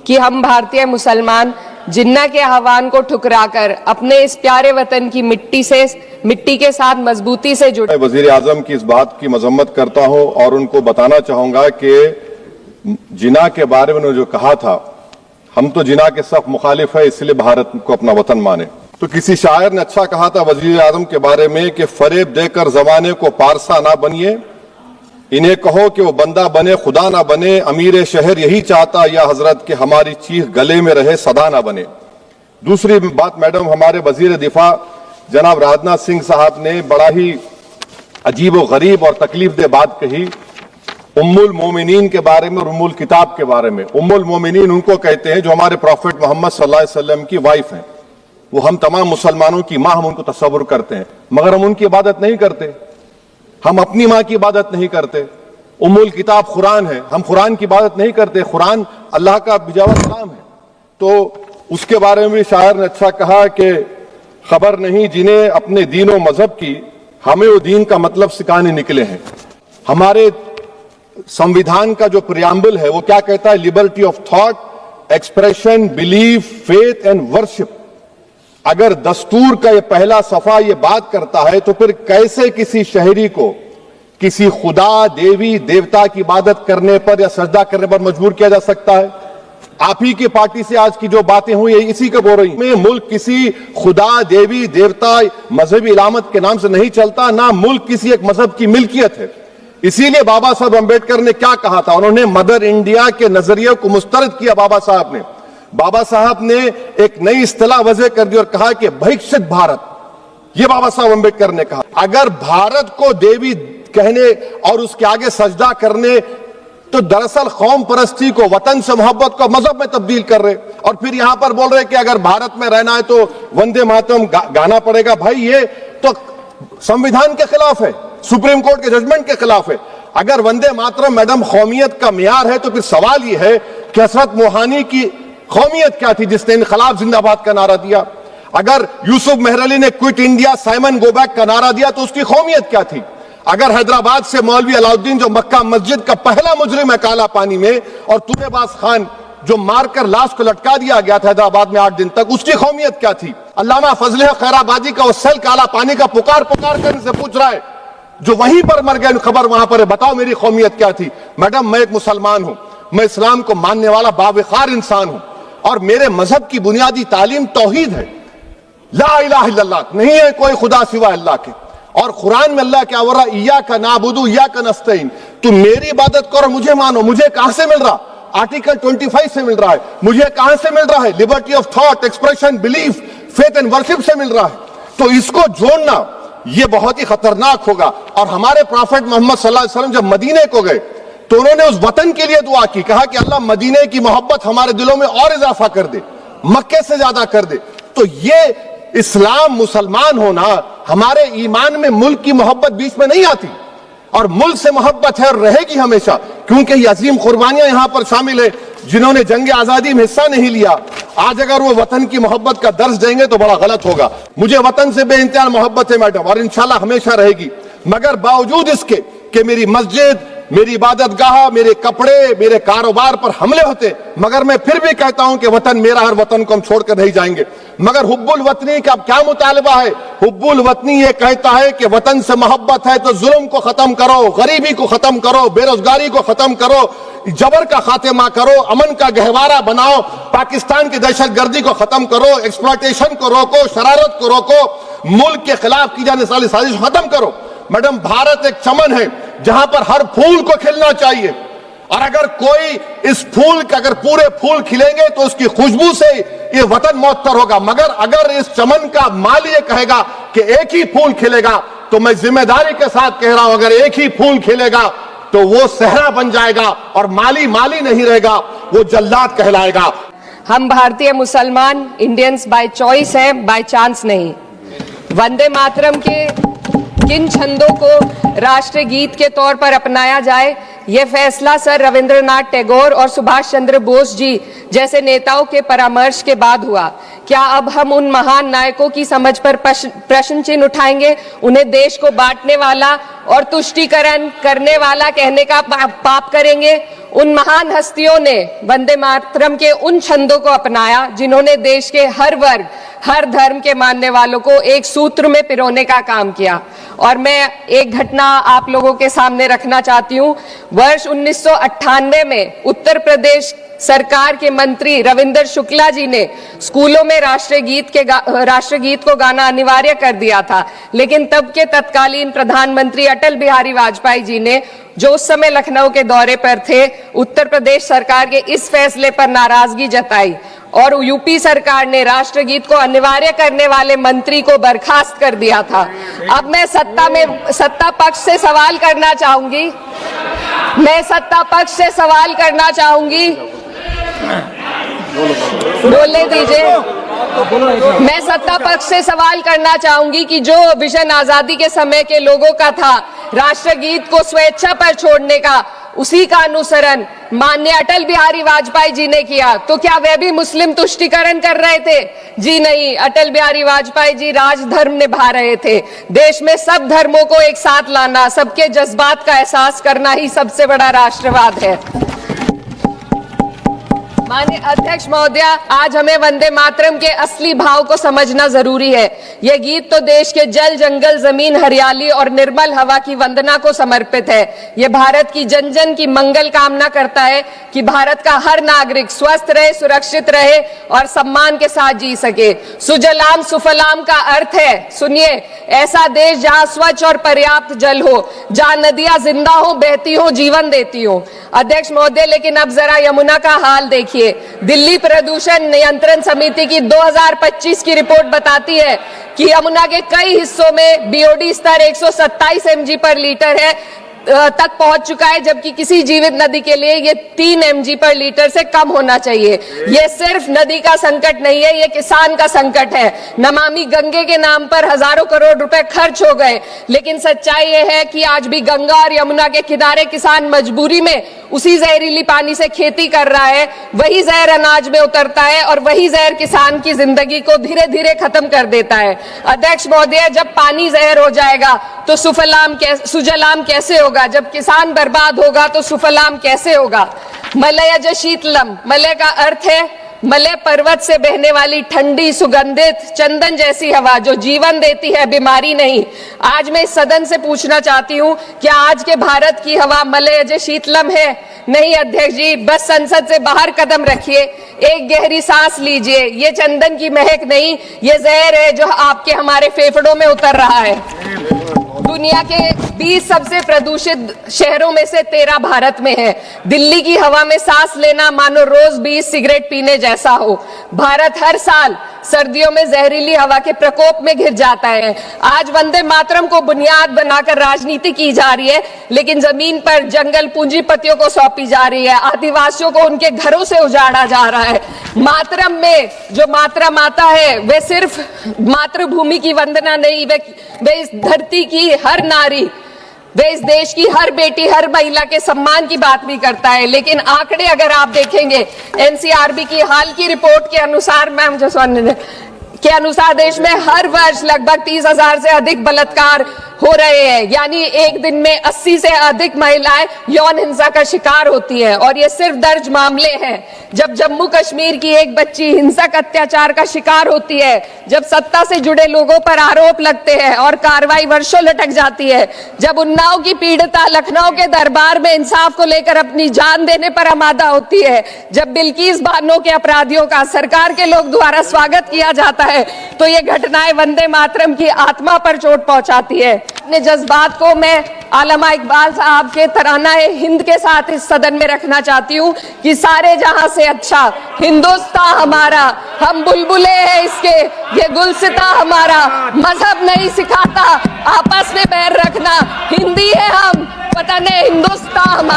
कि हम भारतीय मुसलमान जिन्ना के आह्वान को ठुकराकर अपने इस प्यारे वतन की मिट्टी के साथ मजबूती से जुड़े। वजीर आजम की इस बात की मजम्मत करता हूं और उनको बताना चाहूंगा कि जिना के बारे में उन्होंने जो कहा था, हम तो जिना के सख्त मुखालिफ है, इसलिए भारत को अपना वतन माने। तो किसी शायर ने अच्छा कहा था वजीर आजम के बारे में कि फरेब देकर जमाने को पारसा ना बनिए, इन्हें कहो कि वो बंदा बने खुदा ना बने, अमीर शहर यही चाहता या हजरत कि हमारी चीख गले में रहे सदा ना बने। दूसरी बात मैडम, हमारे वजीर दिफा जनाब राजनाथ सिंह साहब ने बड़ा ही अजीब व गरीब और तकलीफ दे बात कही उम्मुल मोमिनीन के बारे में और उम्मुल किताब के बारे में। उम्मुल मोमिनीन उनको कहते हैं जो हमारे प्रॉफिट मोहम्मद सल्लल्लाहु अलैहि वसल्लम की वाइफ हैं, वो हम तमाम मुसलमानों की मां, हम उनको तस्वुर करते हैं, मगर हम उनकी इबादत नहीं करते, हम अपनी मां की इबादत नहीं करते। उम्मुल किताब कुरान है, हम कुरान की इबादत नहीं करते, कुरान अल्लाह का बिजावा कलाम है। तो उसके बारे में भी शायर ने अच्छा कहा कि खबर नहीं जिन्हें अपने दीन व मजहब की, हमें वो दीन का मतलब सिखाने निकले हैं। हमारे संविधान का जो प्रियम्बल है वो क्या कहता है? Liberty of thought, expression, belief, faith and worship. अगर दस्तूर का ये पहला सफा ये बात करता है तो फिर कैसे किसी शहरी को किसी खुदा, देवी, देवता की इबादत करने पर या सजदा करने पर मजबूर किया जा सकता है? आप ही की पार्टी से आज की जो बातें हुई है इसी को बोल रही हैं। मुल्क किसी खुदा, देवी, देवता, मजहबी इलामत के नाम से नहीं चलता, ना मुल्क किसी एक मजहब की मिल्कियत है। इसीलिए बाबा साहब अंबेडकर ने क्या कहा था? उन्होंने मदर इंडिया के नजरिए को मुस्तरद किया। बाबा साहब ने एक नई इस्तिलाह वजह कर दी और कहा कि भैक्षित भारत, ये बाबा साहब अंबेडकर ने कहा। अगर भारत को देवी कहने और उसके आगे सजदा करने तो दरअसल कौम परस्ती को, वतन से मोहब्बत को मजहब में तब्दील कर रहे, और फिर यहां पर बोल रहे कि अगर भारत में रहना है तो वंदे मातरम गाना पड़ेगा। भाई ये तो संविधान के खिलाफ है, सुप्रीम कोर्ट के जजमेंट के खिलाफ है। अगर वंदे मातरम मैडम कौमियत का मियार है तो फिर सवाल यह है कि हजरत मोहानी की कौमियत क्या थी जिसने इनकलाब जिंदाबाद का नारा दिया? अगर यूसुफ मेहरली ने quit India Simon go back का नारा दिया तो उसकी कौमियत क्या थी? अगर हैदराबाद से मौलवी अलाउद्दीन जो मक्का मस्जिद का पहला मुजरिम है काला पानी में, और तुरेबाज खान जो मारकर लाश को लटका दिया गया था हैदराबाद में 8 दिन तक, उसकी कौमियत क्या थी? अल्लामा फजले खैराबादी का सेल काला पानी का पुकार कर से पूछ रहा है जो वहीं पर मर गए, खबर वहां पर है, बताओ मेरी कौमियत क्या थी? मैडम मैं एक मुसलमान हूं, मैं इस्लाम को मानने वाला बावकार इंसान हूं और मेरे मजहब की बुनियादी तालीम तौहीद है, ला इलाहा इल्लल्लाह, नहीं है कोई खुदा सिवा अल्लाह के। और कुरान में अल्लाह क्या बोल रहा? इय्याका नाबुदु इय्याका नस्तईन, तुम मेरी इबादत करो, मुझे मानो। मुझे कहां से मिल रहा? आर्टिकल 25 से मिल रहा है। मुझे कहां से मिल रहा है? Liberty of thought, expression, belief, faith and worship से मिल रहा है। तो इसको जोड़ना ये बहुत ही खतरनाक होगा। और हमारे प्रॉफिट मोहम्मद सल्लल्लाहु अलैहि वसल्लम जब मदीने को गए तो उन्होंने उस वतन के लिए दुआ की, कहा कि अल्लाह मदीने की मोहब्बत हमारे दिलों में और इजाफा कर दे, मक्के से ज्यादा कर दे। तो ये इस्लाम, मुसलमान होना, हमारे ईमान में मुल्क की मोहब्बत बीच में नहीं आती, और मुल्क से मोहब्बत है और रहेगी हमेशा, क्योंकि ये अजीम कुर्बानियां यहां पर शामिल है जिन्होंने जंग आजादी में हिस्सा नहीं लिया। आज अगर वो वतन की मोहब्बत का दर्ज देंगे तो बड़ा गलत होगा। मुझे वतन से बेइंतहा मोहब्बत है मैडम, और इंशाल्लाह हमेशा रहेगी, मगर बावजूद इसके कि मेरी मस्जिद, मेरी इबादत गाह, मेरे कपड़े, मेरे कारोबार पर हमले होते, मगर मैं फिर भी कहता हूं कि वतन मेरा, हर वतन को हम छोड़कर नहीं जाएंगे। मगर हुब्बुल वतनी का क्या मुतालबा है? हुब्बुल वतनी ये कहता है कि वतन से मोहब्बत है तो जुल्म को खत्म करो, गरीबी को खत्म करो, बेरोजगारी को खत्म करो, जबर का खात्मा करो, अमन का गहवारा बनाओ, पाकिस्तान की दहशतगर्दी को खत्म करो, एक्सप्लॉयटेशन को रोको, शरारत को रोको, मुल्क के खिलाफ की जाने वाली साजिश खत्म करो। मैडम भारत एक चमन है जहां पर हर फूल को खिलना चाहिए, और अगर कोई इस फूल के अगर पूरे फूल खिलेंगे तो उसकी खुशबू से ये वतन मौतर होगा। मगर अगर इस चमन का माली ये कहेगा कि एक ही फूल खिलेगा, तो मैं जिम्मेदारी के साथ कह रहा हूं अगर एक ही फूल खिलेगा तो वो सहरा बन जाएगा और माली माली नहीं रहेगा, वो जल्लाद कहलाएगा। हम भारतीय मुसलमान इंडियंस बाय चॉइस है, बाय चांस नहीं। वंदे मातरम के किन छंदों को राष्ट्रीय गीत के तौर पर अपनाया जाए, यह फैसला सर रविंद्रनाथ टैगोर और सुभाष चंद्र बोस जी जैसे नेताओं के परामर्श के बाद हुआ। क्या अब हम उन महान नायकों की समझ पर प्रश्न चिन्ह उठाएंगे? उन्हें देश को बांटने वाला और तुष्टीकरण करने वाला कहने का पाप करेंगे? उन महान हस्तियों ने वंदे मातरम के उन छंदों को अपनाया जिन्होंने देश के हर वर्ग, हर धर्म के मानने वालों को एक सूत्र में पिरोने का काम किया। और मैं एक घटना आप लोगों के सामने रखना चाहती हूँ। वर्ष 1998 में उत्तर प्रदेश सरकार के मंत्री रविंदर शुक्ला जी ने स्कूलों में राष्ट्रगीत को गाना अनिवार्य कर दिया था, लेकिन तब के तत्कालीन प्रधानमंत्री अटल बिहारी वाजपेयी जी ने, जो उस समय लखनऊ के दौरे पर थे, उत्तर प्रदेश सरकार के इस फैसले पर नाराजगी जताई और यूपी सरकार ने राष्ट्रगीत को अनिवार्य करने वाले मंत्री को बर्खास्त कर दिया था। अब मैं सत्ता पक्ष से सवाल करना चाहूंगी, बोलने दीजिए। मैं सत्ता पक्ष से सवाल करना चाहूंगी कि जो विजन आजादी के समय के लोगों का था राष्ट्रगीत को स्वेच्छा पर छोड़ने का, उसी का अनुसरण माननीय अटल बिहारी वाजपेयी जी ने किया, तो क्या वे भी मुस्लिम तुष्टीकरण कर रहे थे? जी नहीं, अटल बिहारी वाजपेयी जी राजधर्म निभा रहे थे। देश में सब धर्मों को एक साथ लाना, सबके जज्बात का एहसास करना ही सबसे बड़ा राष्ट्रवाद है। माननीय अध्यक्ष महोदय, आज हमें वंदे मातरम के असली भाव को समझना जरूरी है। यह गीत तो देश के जल, जंगल, जमीन, हरियाली और निर्मल हवा की वंदना को समर्पित है। यह भारत की जन जन की मंगल कामना करता है कि भारत का हर नागरिक स्वस्थ रहे, सुरक्षित रहे और सम्मान के साथ जी सके। सुजलाम सुफलाम का अर्थ है, सुनिए, ऐसा देश जहां स्वच्छ और पर्याप्त जल हो, जहां नदियां जिंदा हो, बहती हो, जीवन देती हो। अध्यक्ष महोदय, लेकिन अब जरा यमुना का हाल देखिए। दिल्ली प्रदूषण नियंत्रण समिति की 2025 की रिपोर्ट बताती है कि यमुना के कई हिस्सों में बीओडी स्तर 127 mg पर लीटर है तक पहुंच चुका है, जबकि किसी जीवित नदी के लिए ये 3 mg पर लीटर से कम होना चाहिए। ये सिर्फ नदी का संकट नहीं है, ये किसान का संकट है। नमामि गंगे के नाम पर हजारों करोड़ रुपए खर्च हो गए, लेकिन सच्चाई ये है कि आज भी गंगा और यमुना के किनारे किसान मजबूरी में उसी जहरीली पानी से खेती कर रहा है। वही जहर अनाज में उतरता है और वही जहर किसान की जिंदगी को धीरे धीरे खत्म कर देता है। अध्यक्ष महोदय, जब पानी जहर हो जाएगा तो सुजलाम कैसे होगा? जब किसान बर्बाद होगा तो सुफलाम कैसे होगा? मलयज शीतलम, मलय का अर्थ है मलय पर्वत से बहने वाली ठंडी, सुगंधित, चंदन जैसी हवा जो जीवन देती है, बीमारी नहीं। आज मैं इस सदन से पूछना चाहती हूँ, क्या आज के भारत की हवा मलयज शीतलम है? नहीं अध्यक्ष जी, बस संसद से बाहर कदम रखिए, एक गहरी सांस लीजिए। ये चंदन की महक नहीं, ये जहर है जो आपके हमारे फेफड़ों में उतर रहा है। दुनिया के 20 सबसे प्रदूषित शहरों में से 13 भारत में है। दिल्ली की हवा में सांस लेना मानो रोज 20 सिगरेट पीने जैसा हो। भारत हर साल सर्दियों में जहरीली हवा के प्रकोप में घिर जाता है। आज वंदे मातरम को बुनियाद बनाकर राजनीति की जा रही है, लेकिन जमीन पर जंगल पूंजीपतियों को सौंपी जा रही है, आदिवासियों को उनके घरों से उजाड़ा जा रहा है। मातरम में जो मातरा माता है, वे सिर्फ मातृभूमि की वंदना नहीं, वे इस धरती की हर नारी, वे इस देश की हर बेटी, हर महिला के सम्मान की बात भी करता है। लेकिन आंकड़े अगर आप देखेंगे, एनसीआरबी की हाल की रिपोर्ट के अनुसार, मैम जसवानी के अनुसार, देश में हर वर्ष लगभग 30,000 से अधिक बलात्कार हो रहे हैं। यानी एक दिन में 80 से अधिक महिलाएं यौन हिंसा का शिकार होती हैं, और ये सिर्फ दर्ज मामले हैं। जब जम्मू कश्मीर की एक बच्ची हिंसक अत्याचार का शिकार होती है, जब सत्ता से जुड़े लोगों पर आरोप लगते हैं और कार्रवाई वर्षों लटक जाती है, जब उन्नाव की पीड़िता लखनऊ के दरबार में इंसाफ को लेकर अपनी जान देने पर आमादा होती है, जब बिल्किस बानो के अपराधियों का सरकार के लोग द्वारा स्वागत किया जाता है, तो ये घटनाएं वंदे मातरम की आत्मा पर चोट पहुंचाती है। अपने जज्बात को मैं आलमा इकबाल साहब के तराना हिंद के साथ इस सदन में रखना चाहती हूँ कि सारे जहां से अच्छा हिंदुस्तान हमारा, हम बुलबुले हैं इसके, ये गुलसिता हमारा, मजहब नहीं सिखाता आपस में बैर रखना, हिंदी है हम, वतन है हिंदुस्तान हमारा।